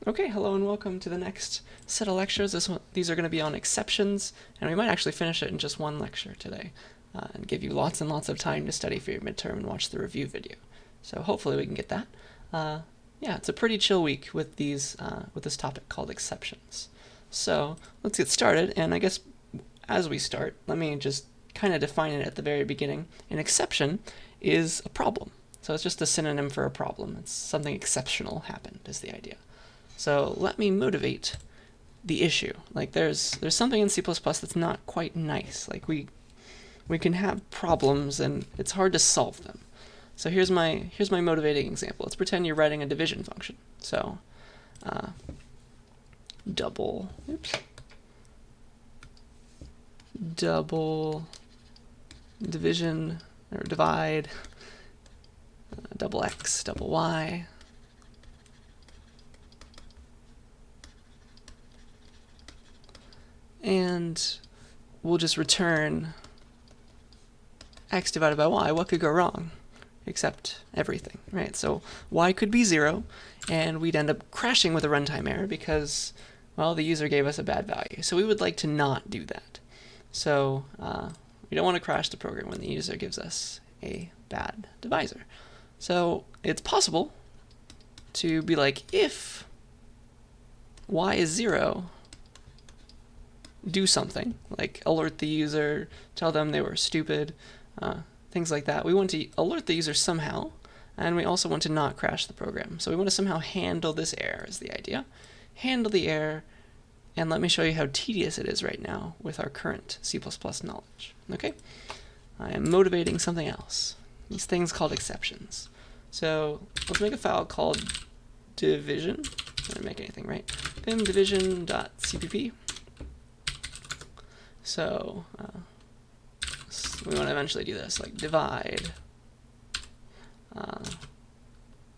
Okay, hello and welcome to the next set of lectures. These are going to be on exceptions, and we might actually finish it in just one lecture today and give you lots and lots of time to study for your midterm and watch the review video. So hopefully we can get that. Yeah, it's a pretty chill week with this topic called exceptions. So let's get started, and I guess as we start, let me just kind of define it at the very beginning. An exception is a problem. So it's just a synonym for a problem. It's something exceptional happened is the idea. So let me motivate the issue. Like there's something in C++ that's not quite nice. Like we can have problems and it's hard to solve them. So here's my motivating example. Let's pretend you're writing a division function. So double division or divide, double x, double y. And we'll just return x divided by y. What could go wrong? Except everything, right? So y could be 0, and we'd end up crashing with a runtime error because, well, the user gave us a bad value. So we would like to not do that. So we don't want to crash the program when the user gives us a bad divisor. So it's possible to be like, if y is 0, do something, like alert the user, tell them they were stupid, things like that. We want to alert the user somehow, and we also want to not crash the program. So we want to somehow handle this error is the idea. Handle the error, and let me show you how tedious it is right now with our current C++ knowledge. Okay? I am motivating something else. These things called exceptions. So let's make a file called division. I didn't make anything, right? Vim division.cpp. So we want to eventually do this, like divide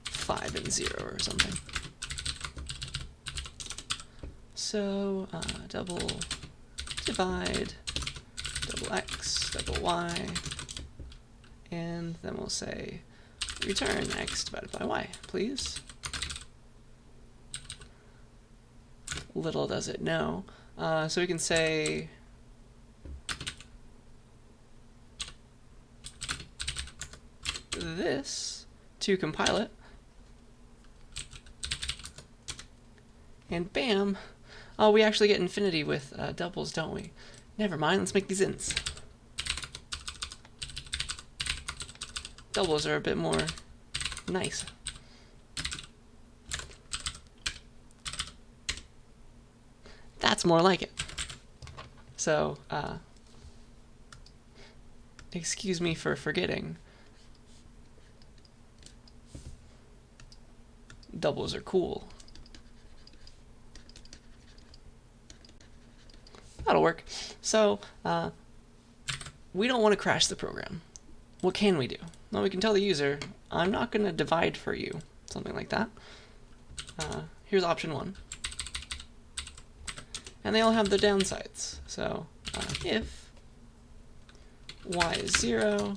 5 and 0 or something. So double divide, double x, double y, and then we'll say return x divided by y, please. Little does it know. So we can say this to compile it, and bam, oh, we actually get infinity with doubles, don't we? Never mind, let's make these ints. Doubles are a bit more nice. That's more like it. So excuse me for forgetting. Doubles are cool. That'll work. So we don't want to crash the program. What can we do? Well, we can tell the user, I'm not going to divide for you, something like that. Here's option 1. And they all have their downsides. So if y is 0,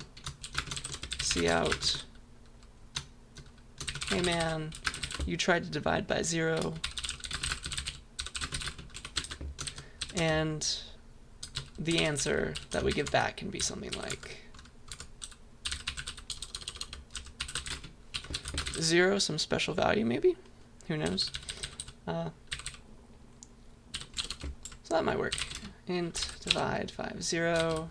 cout, hey man, you tried to divide by 0, and the answer that we give back can be something like 0, some special value maybe? Who knows? So that might work. Int divide 5, 0.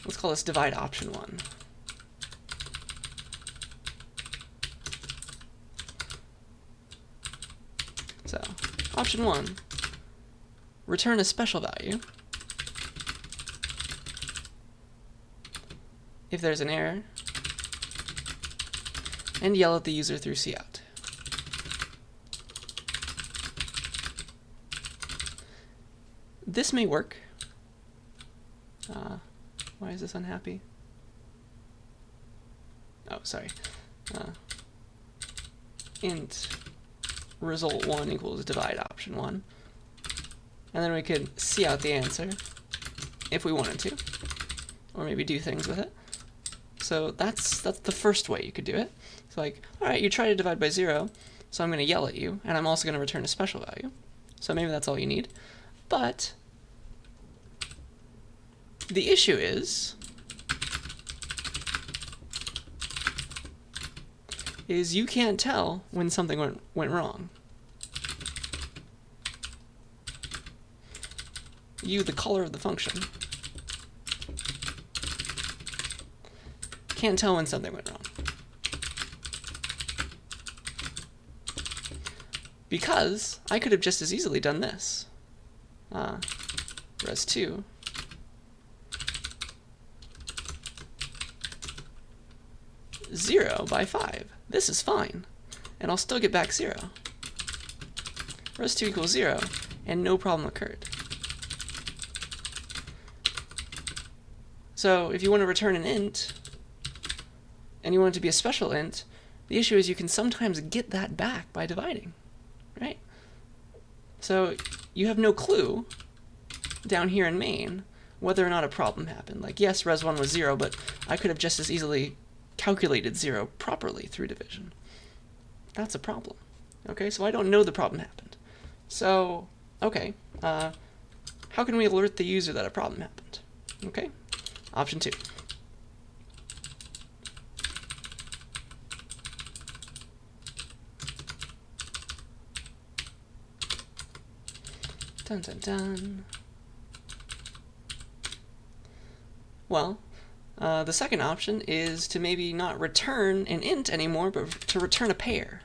Let's call this divide option 1. So, option 1, return a special value if there's an error, and yell at the user through cout. This may work. Why is this unhappy? Oh, sorry. Int result 1 equals divide option 1. And then we could cout the answer if we wanted to, or maybe do things with it. So that's the first way you could do it. It's like, all right, you try to divide by 0, so I'm going to yell at you, and I'm also going to return a special value. So maybe that's all you need. But the issue is you can't tell when something went wrong. You, the caller of the function, can't tell when something went wrong. Because I could have just as easily done this. Res2 0 by 5. This is fine. And I'll still get back 0. Res2 equals 0, and no problem occurred. So if you want to return an int, and you want it to be a special int, the issue is you can sometimes get that back by dividing, right? So you have no clue down here in main whether or not a problem happened. Like, yes, res1 was 0, but I could have just as easily calculated 0 properly through division. That's a problem. Okay, so I don't know the problem happened. So, okay, how can we alert the user that a problem happened? Okay, option 2. Dun dun dun. Well, the second option is to maybe not return an int anymore, but to return a pair.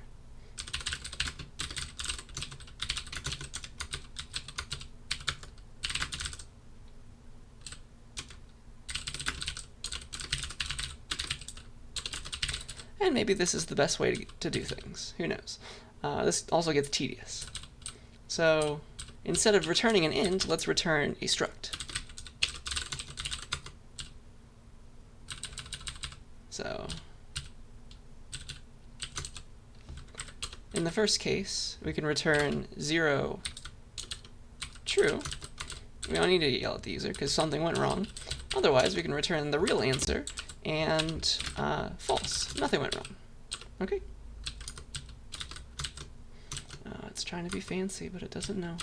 And maybe this is the best way to do things. Who knows? This also gets tedious. So instead of returning an int, let's return a struct. So in the first case, we can return 0 true. We don't need to yell at the user because something went wrong. Otherwise, we can return the real answer and false. Nothing went wrong. Okay? It's trying to be fancy, but it doesn't know.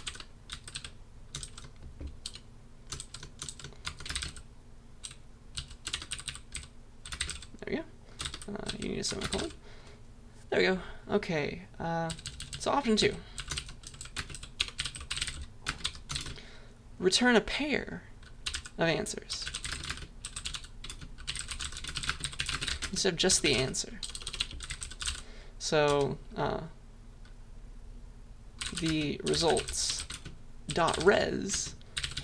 There we go. You need a semicolon. There we go. Okay. So option 2. Return a pair of answers instead of just the answer. So the results dot res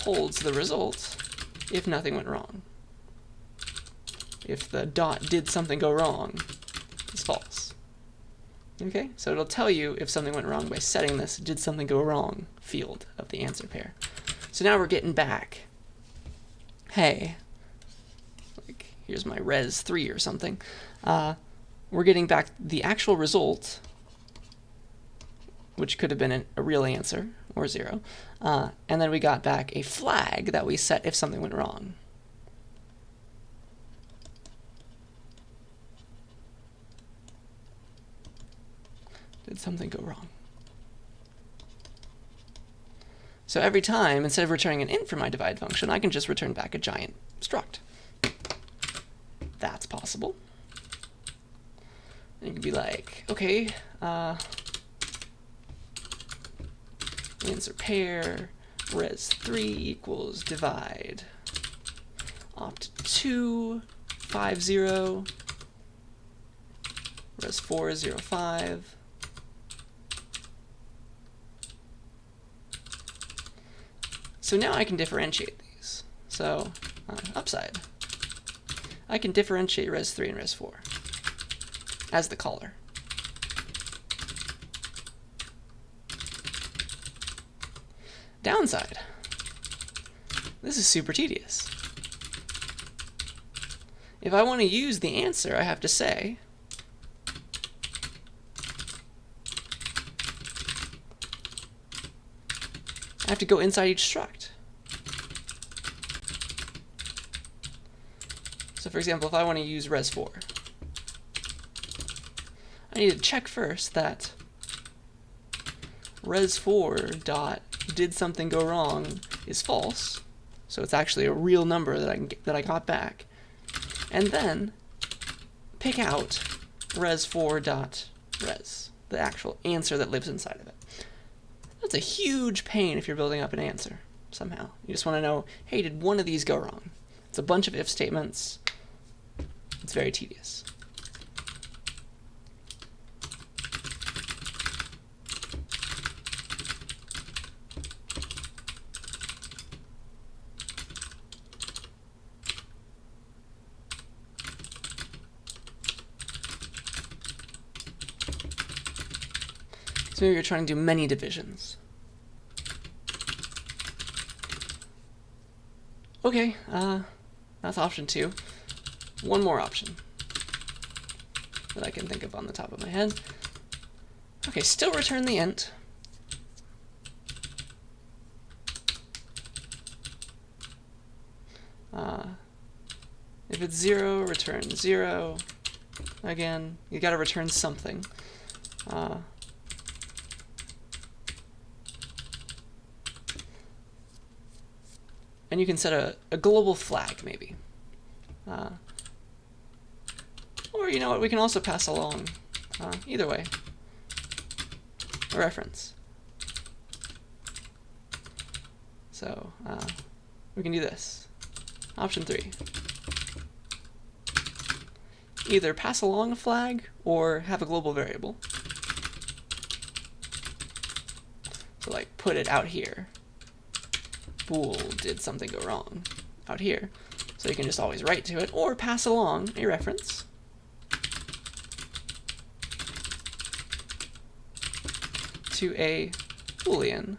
holds the result if nothing went wrong. If the dot did something go wrong, it's false. Okay, so it'll tell you if something went wrong by setting this did something go wrong field of the answer pair. So now we're getting back, hey, like here's my res3 or something. We're getting back the actual result, which could have been a real answer or 0, and then we got back a flag that we set if something went wrong. Did something go wrong? So every time, instead of returning an int for my divide function, I can just return back a giant struct. That's possible. And you can be like, okay, answer pair, res3 equals divide opt2 50, res4 05. So now I can differentiate these. So upside, I can differentiate res3 and res4 as the caller. Downside, this is super tedious. If I want to use the answer, I have to say I have to go inside each struct. So So for example, if I want to use res4, I need to check first that res4 dot did something go wrong is false, so it's actually a real number that I got back, and then pick out res4 dot res, the actual answer that lives inside of it. That's a huge pain if you're building up an answer somehow. You just want to know, hey, did one of these go wrong? It's a bunch of if statements. It's very tedious. So maybe you're trying to do many divisions. Okay, that's option 2. One more option that I can think of on the top of my head. Okay, still return the int. If it's 0, return 0. Again, you gotta return something. And you can set a global flag, maybe. Or, you know what, we can also pass along, either way, a reference. So, we can do this. Option 3. Either pass along a flag or have a global variable. So, like, put it out here. Bool did something go wrong out here. So you can just always write to it, or pass along a reference. To a Boolean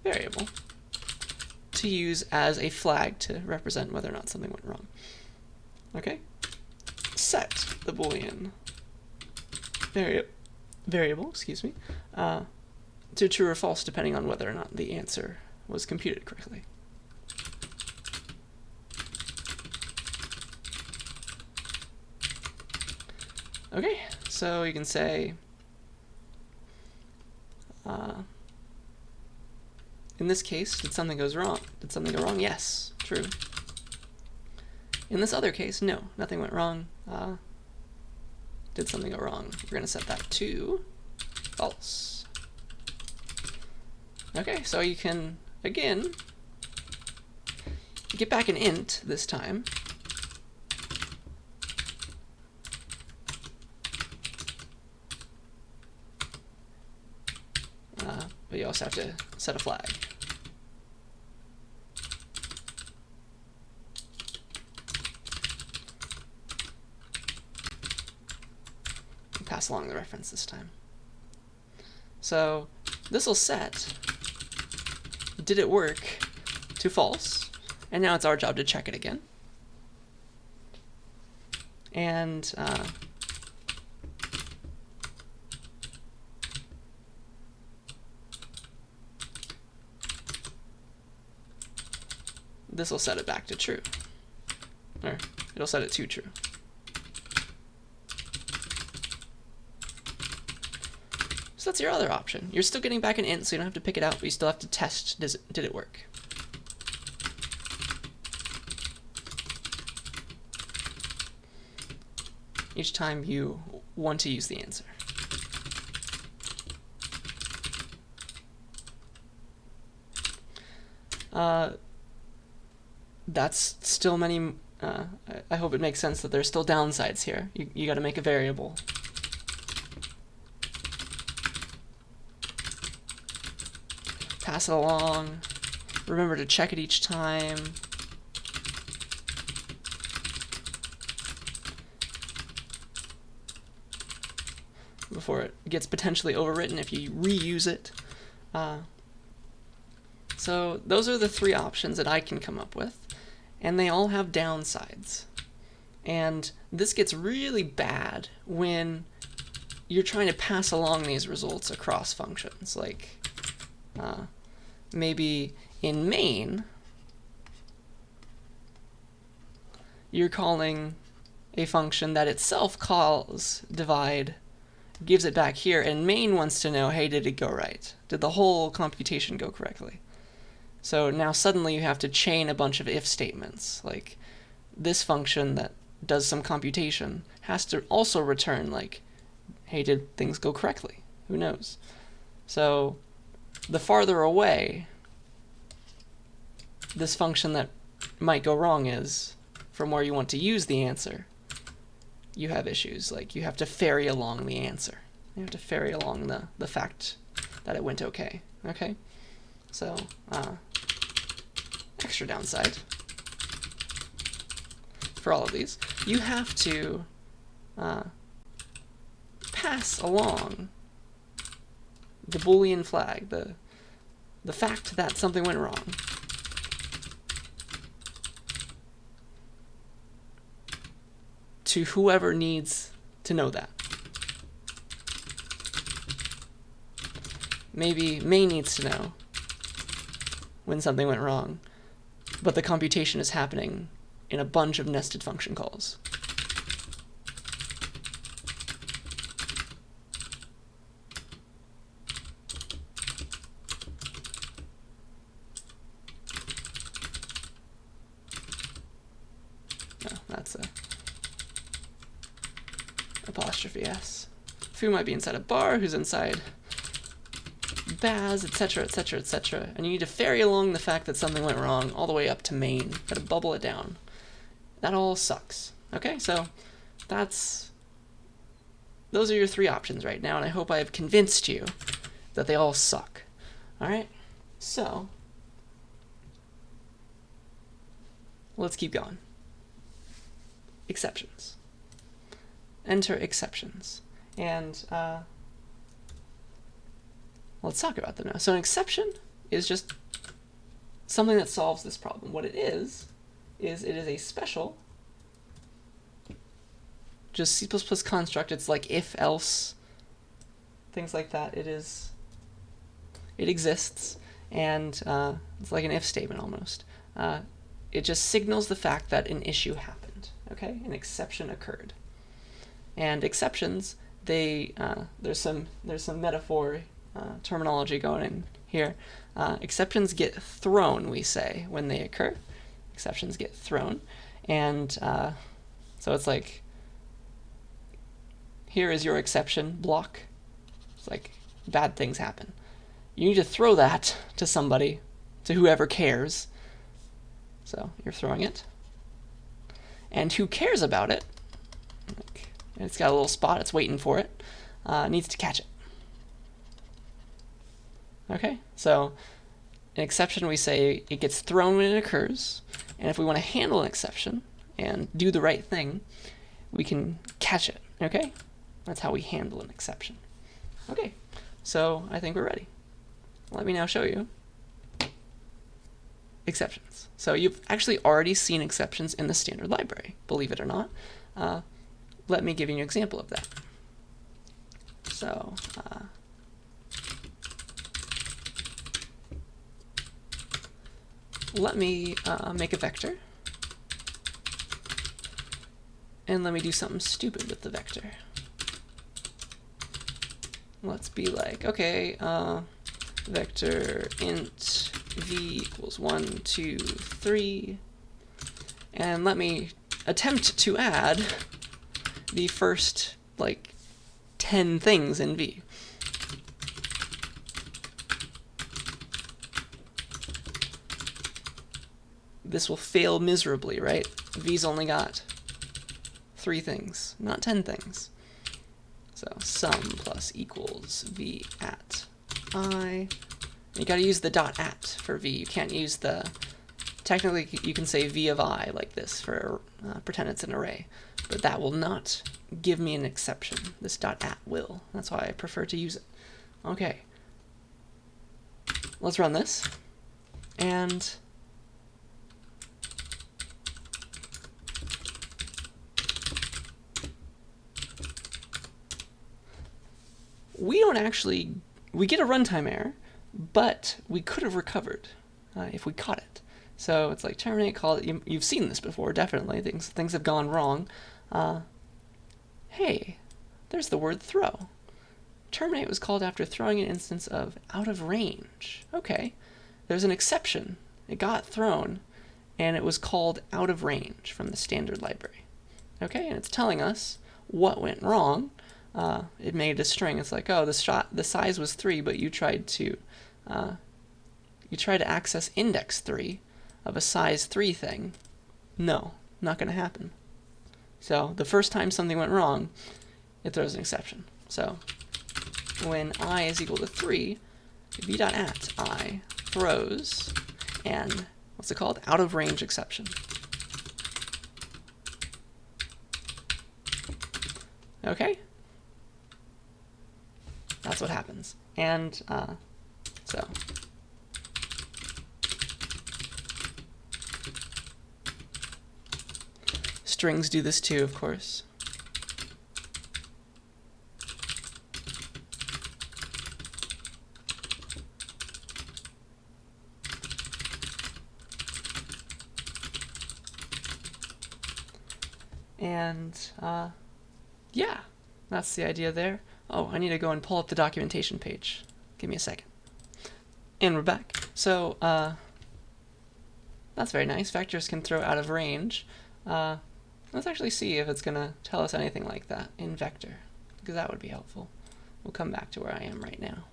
variable to use as a flag to represent whether or not something went wrong. Okay? Set the Boolean variable, excuse me, to true or false depending on whether or not the answer was computed correctly. Okay, so you can say, in this case, did something go wrong? Did something go wrong? Yes, true. In this other case, no, nothing went wrong. Did something go wrong? We're going to set that to false. Okay, so you can, again, get back an int this time. But you also have to set a flag. And pass along the reference this time. So this will set did it work to false, and now it's our job to check it again. And this will set it back to true, or it'll set it to true. So that's your other option. You're still getting back an int, so you don't have to pick it out, but you still have to test, did it work? Each time you want to use the answer. That's still many, I hope it makes sense that there's still downsides here. You got to make a variable. Pass it along. Remember to check it each time. Before it gets potentially overwritten if you reuse it. So those are the 3 options that I can come up with, and they all have downsides. And this gets really bad when you're trying to pass along these results across functions. Like maybe in main, you're calling a function that itself calls divide, gives it back here, and main wants to know, hey, did it go right? Did the whole computation go correctly? So now suddenly you have to chain a bunch of if statements. Like this function that does some computation has to also return like, hey, did things go correctly? Who knows? So the farther away this function that might go wrong is from where you want to use the answer, you have issues. Like you have to ferry along the answer. You have to ferry along the fact that it went okay. Okay? So, extra downside for all of these, you have to pass along the Boolean flag, the fact that something went wrong, to whoever needs to know that. Maybe main needs to know when something went wrong, but the computation is happening in a bunch of nested function calls. No, that's a apostrophe S. Foo might be inside a bar, who's inside Baz, etc., etc., etc. And you need to ferry along the fact that something went wrong all the way up to main. Gotta bubble it down. That all sucks. Okay, so those are your three options right now, and I hope I have convinced you that they all suck. Alright, so let's keep going. Exceptions. Enter exceptions. And let's talk about them now. So an exception is just something that solves this problem. What it is it is a special, just C++ construct. It's like if, else, things like that. It exists, and it's like an if statement almost. It just signals the fact that an issue happened. Okay, an exception occurred. And exceptions, there's some metaphor terminology going in here. Exceptions get thrown, we say, when they occur. Exceptions get thrown. And so it's like, here is your exception block. It's like bad things happen. You need to throw that to somebody, to whoever cares. So you're throwing it. And who cares about it, it's got a little spot, it's waiting for it, needs to catch it. Okay, so an exception, we say it gets thrown when it occurs, and if we want to handle an exception and do the right thing, we can catch it. Okay, that's how we handle an exception. Okay, so I think we're ready. Let me now show you exceptions. So you've actually already seen exceptions in the standard library, believe it or not. Let me give you an example of that. So let me make a vector, and let me do something stupid with the vector. Let's be like, okay, vector int v equals 1, 2, 3, and let me attempt to add the first, like, 10 things in v. This will fail miserably, right? V's only got 3 things, not 10 things. So sum plus equals v at I. You gotta use the dot at for v. You can't use the, technically you can say v of I like this for pretend it's an array, but that will not give me an exception. This dot at will. That's why I prefer to use it. Okay. Let's run this. And we don't actually, we get a runtime error, but we could have recovered if we caught it. So it's like terminate, call it. You've seen this before, definitely. Things have gone wrong. hey, there's the word throw. Terminate was called after throwing an instance of out of range. Okay, there's an exception. It got thrown, and it was called out of range from the standard library. Okay, and it's telling us what went wrong. It made a string. It's like, oh, the size was 3, but you tried to access index 3 of a size 3 thing. No, not going to happen. So the first time something went wrong, it throws an exception. So when I is equal to 3, v.at I throws an, what's it called? Out of range exception. Okay? That's what happens. And so strings do this too, of course. And yeah, that's the idea there. Oh, I need to go and pull up the documentation page. Give me a second. And we're back. So that's very nice. Vectors can throw out of range. Let's actually see if it's going to tell us anything like that in vector, because that would be helpful. We'll come back to where I am right now.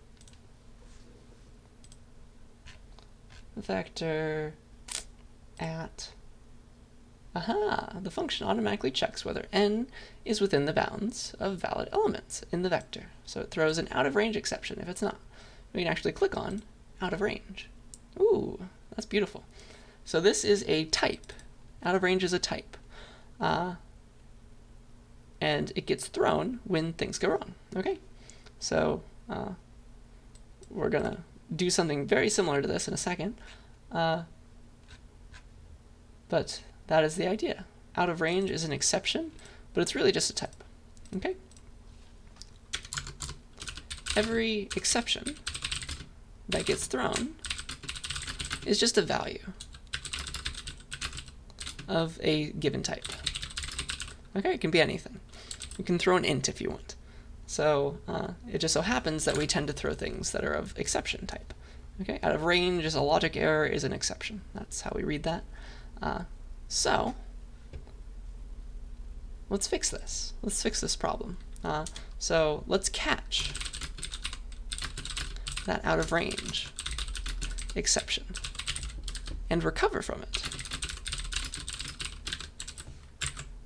Vector at, the function automatically checks whether n is within the bounds of valid elements in the vector. So it throws an out of range exception if it's not. We can actually click on out of range. Ooh, that's beautiful. So this is a type. Out of range is a type. And it gets thrown when things go wrong. Okay, so we're going to do something very similar to this in a second. But that is the idea. Out of range is an exception, but it's really just a type. Okay? Every exception that gets thrown is just a value of a given type. Okay, it can be anything. You can throw an int if you want. So it just so happens that we tend to throw things that are of exception type. Okay, out of range is a logic error, is an exception. That's how we read that. So let's fix this. Let's fix this problem. So let's catch that out of range exception and recover from it.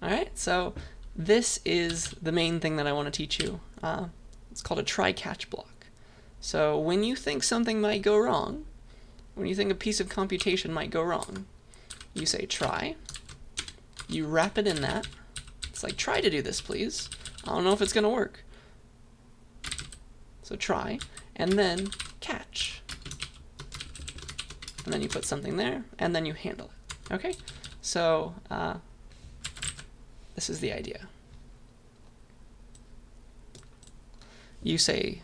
All right, so this is the main thing that I want to teach you. It's called a try-catch block. So when you think something might go wrong, when you think a piece of computation might go wrong, you say try, you wrap it in that. It's like, try to do this, please. I don't know if it's going to work. So try, and then catch. And then you put something there, and then you handle it. Okay? So this is the idea. You say,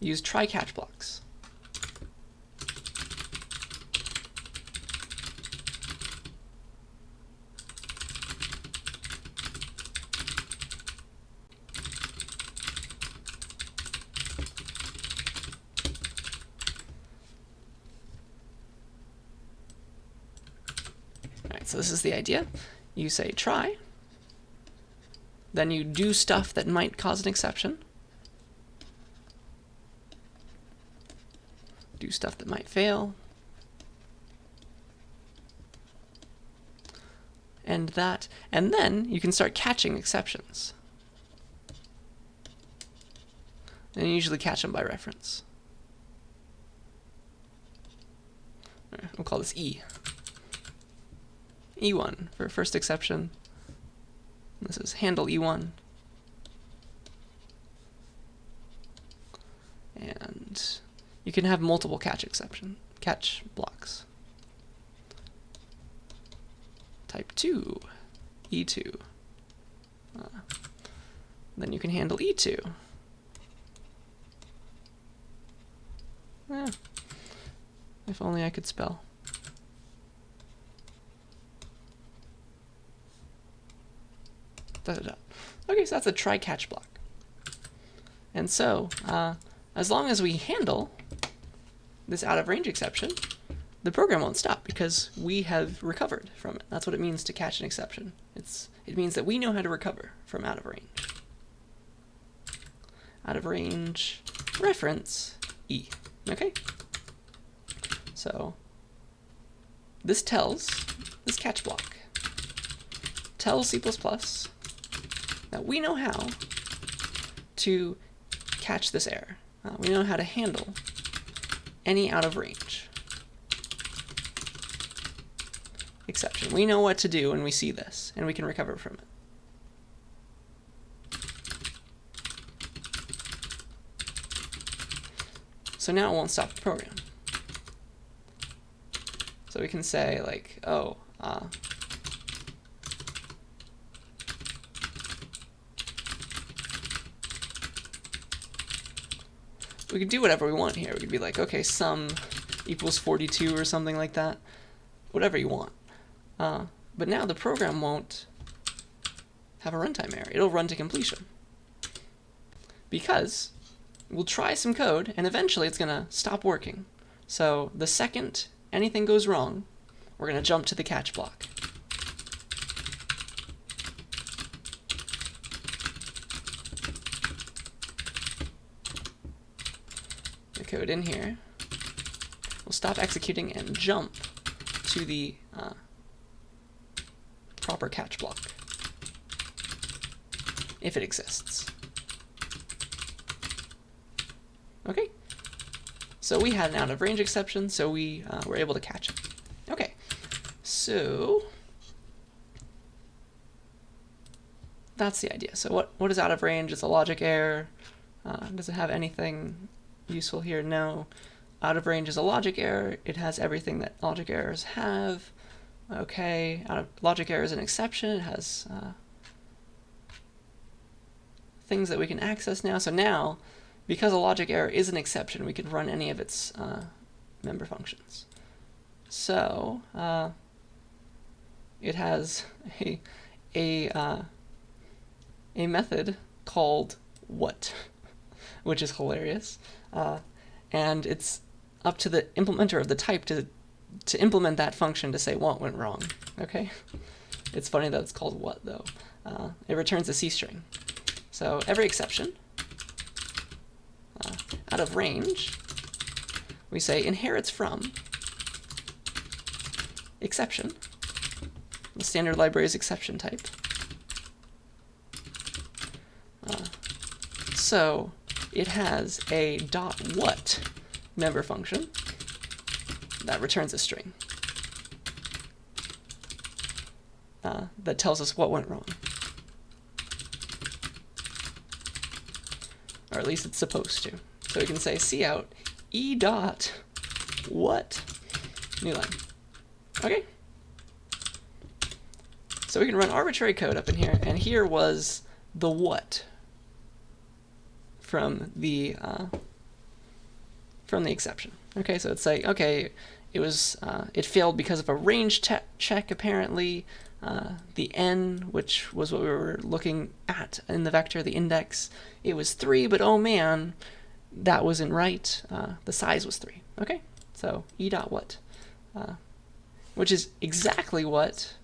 use try-catch blocks. Alright, so this is the idea. You say try, then you do stuff that might cause an exception, do stuff that might fail, and then you can start catching exceptions. And you usually catch them by reference. We'll call this E. E1 for first exception. This is handle E1. And you can have multiple catch blocks. Type 2, E2. Then you can handle E2. If only I could spell. Okay, so that's a try catch block. And so, as long as we handle this out of range exception, the program won't stop because we have recovered from it. That's what it means to catch an exception. It means that we know how to recover from out of range. Out of range reference E. Okay? So this catch block tells C++ that we know how to catch this error. We know how to handle any out of range exception. We know what to do when we see this, and we can recover from it. So now it won't stop the program. So we can say, like, oh, we could do whatever we want here. We could be like, okay, sum equals 42 or something like that. Whatever you want. But now the program won't have a runtime error. It'll run to completion. Because we'll try some code, and eventually it's going to stop working. So the second anything goes wrong, we're going to jump to the catch block. The code in here will stop executing and jump to the proper catch block, if it exists. Okay, so we had an out of range exception, so we were able to catch it. Okay, so that's the idea. So what is out of range? It's a logic error. Does it have anything useful here? No. Out of range is a logic error. It has everything that logic errors have. Okay, logic error is an exception. It has things that we can access now. So now, because a logic error is an exception, we can run any of its member functions. So it has a method called what, which is hilarious, and it's up to the implementer of the type to implement that function to say what went wrong. Okay, it's funny that it's called what though. It returns a C string. So every exception out of range, we say inherits from exception. The standard library is exception type. So it has a .what member function that returns a string that tells us what went wrong. Or at least it's supposed to. So we can say cout e dot what new line. Okay. So we can run arbitrary code up in here, and here was the what from the exception. Okay, so it's like, okay, it failed because of a range check apparently. The n, which was what we were looking at in the vector, the index, it was 3, but oh man, that wasn't right. The size was 3. Okay, so e dot what, which is exactly what,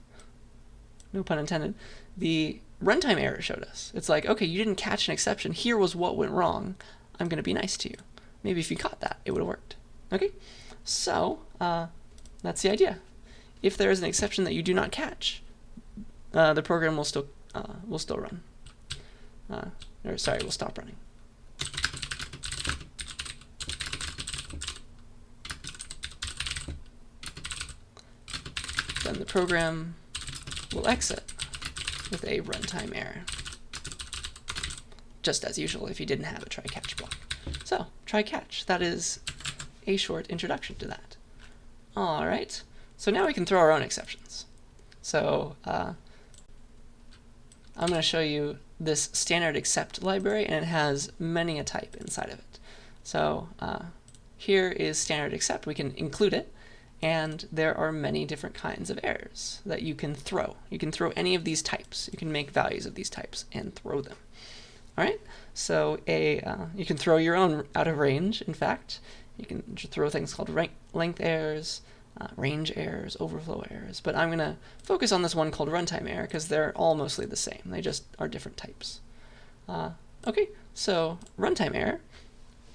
no pun intended, the runtime error showed us. It's like, okay, you didn't catch an exception. Here was what went wrong. I'm going to be nice to you. Maybe if you caught that, it would have worked. Okay, so that's the idea. If there is an exception that you do not catch, the program will still run. Or sorry, will stop running. Then the program will exit with a runtime error, just as usual if you didn't have a try-catch block. So, try-catch, that is a short introduction to that. All right, so now we can throw our own exceptions. So I'm going to show you this standard except library, and it has many a type inside of it. So here is standard except. We can include it, And there are many different kinds of errors that you can throw. You can throw any of these types. You can make values of these types and throw them. All right, so you can throw your own out of range, in fact. You can throw things called length errors, range errors, overflow errors, but I'm going to focus on this one called runtime error because they're all mostly the same. They just are different types. Okay, so runtime error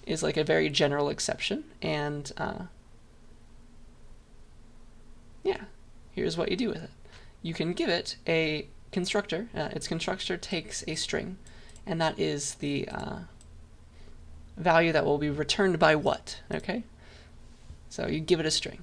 is like a very general exception, and yeah, here's what you do with it. You can give it a constructor. Its constructor takes a string, and that is the value that will be returned by what, okay? So you give it a string.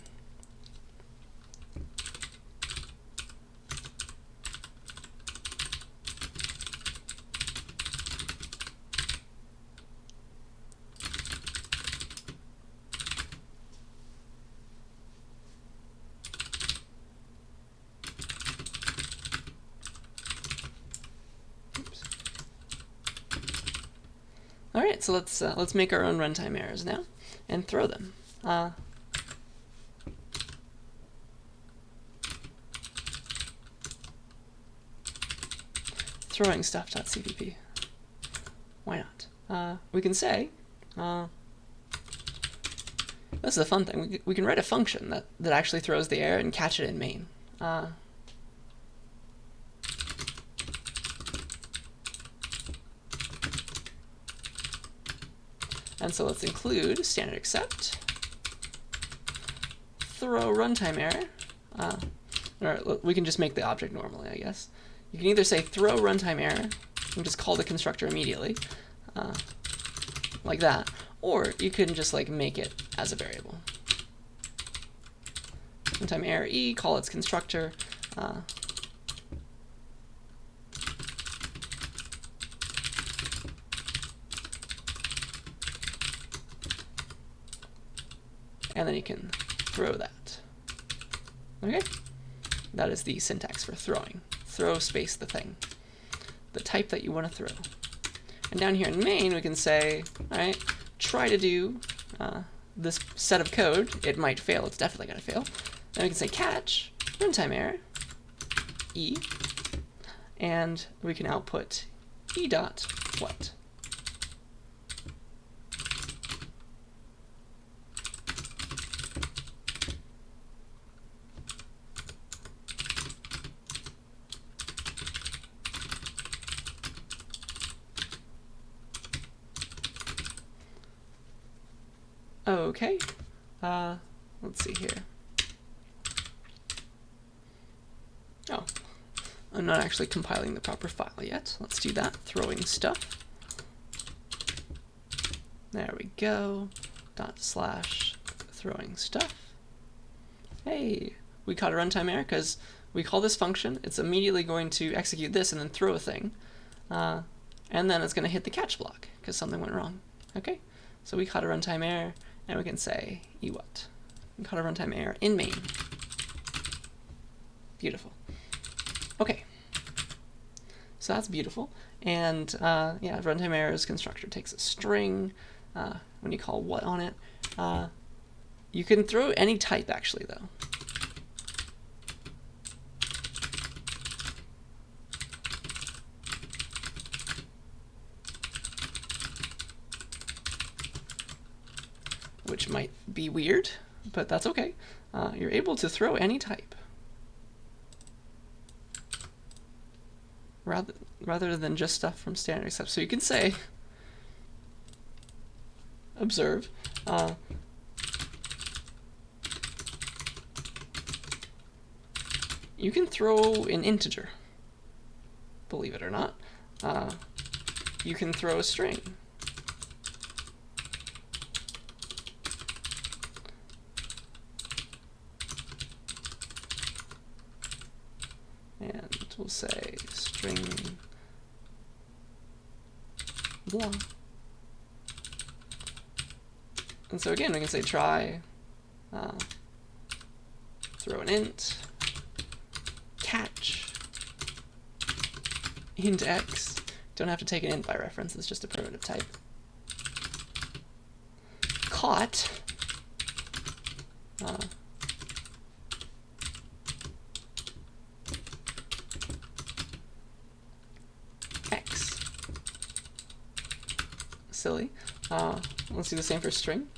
All right, so let's make our own runtime errors now and throw them. Throwing stuff.cpp. Why not? We can say, this is a fun thing. We can write a function that actually throws the error and catch it in main. And so let's include standard except throw runtime error. Or we can just make the object normally, I guess. You can either say throw runtime error and just call the constructor immediately, like that, or you can just like make it as a variable. Runtime error e, call its constructor. And then you can throw that. Okay? That is the syntax for throwing. Throw space the thing. The type that you want to throw. And down here in main, we can say, all right, try to do this set of code. It might fail. It's definitely going to fail. Then we can say catch runtime error e, and we can output e dot what. Okay, let's see here. Oh, I'm not actually compiling the proper file yet. Let's do that. Throwing stuff. There we go. /throwing stuff. Hey, we caught a runtime error because we call this function. It's immediately going to execute this and then throw a thing. And then it's going to hit the catch block because something went wrong. Okay, so we caught a runtime error. And we can say what. We caught a runtime error in main. Beautiful. Okay. So that's beautiful. And yeah, runtime error's constructor takes a string. When you call what on it, you can throw any type actually though. Which might be weird, but that's okay. You're able to throw any type. Rather than just stuff from standard except. So you can say, observe, you can throw an integer, believe it or not. You can throw a string. And we'll say string blah. And so again, we can say try, throw an int, catch, int x. Don't have to take an int by reference, it's just a primitive type. Caught, silly. Let's do the same for string.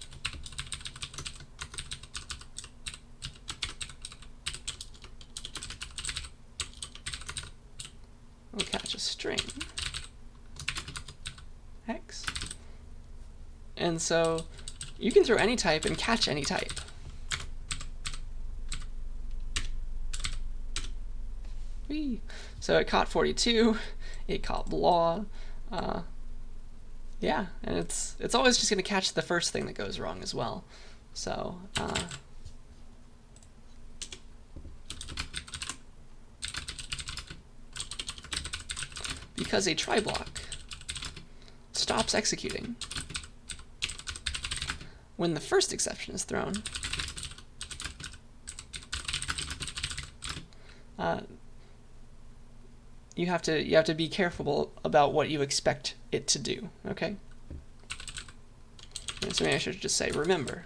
We'll catch a string X. And so you can throw any type and catch any type. Whee. So it caught 42, it caught blah. Yeah, and it's always just going to catch the first thing that goes wrong as well. So because a try block stops executing when the first exception is thrown, you have to be careful about what you expect it to do. Okay. And so maybe I should just say, remember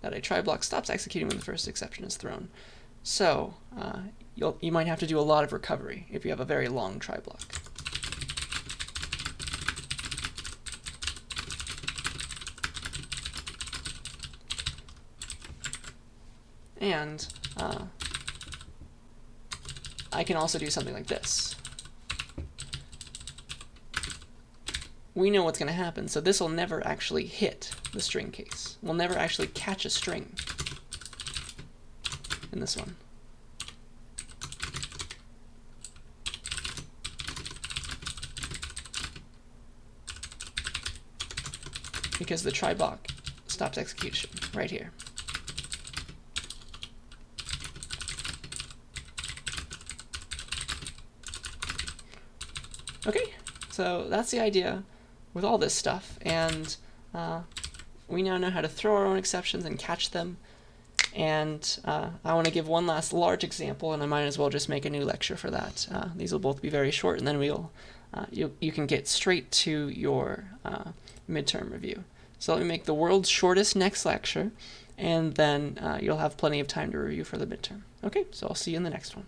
that a try block stops executing when the first exception is thrown. So you might have to do a lot of recovery if you have a very long try block. And I can also do something like this. We know what's going to happen, so this will never actually hit the string case. We'll never actually catch a string in this one. Because the try block stops execution right here. Okay, so that's the idea with all this stuff, and we now know how to throw our own exceptions and catch them. And I want to give one last large example, and I might as well just make a new lecture for that. These will both be very short, and then we'll you can get straight to your midterm review. So let me make the world's shortest next lecture, and then you'll have plenty of time to review for the midterm. Okay, so I'll see you in the next one.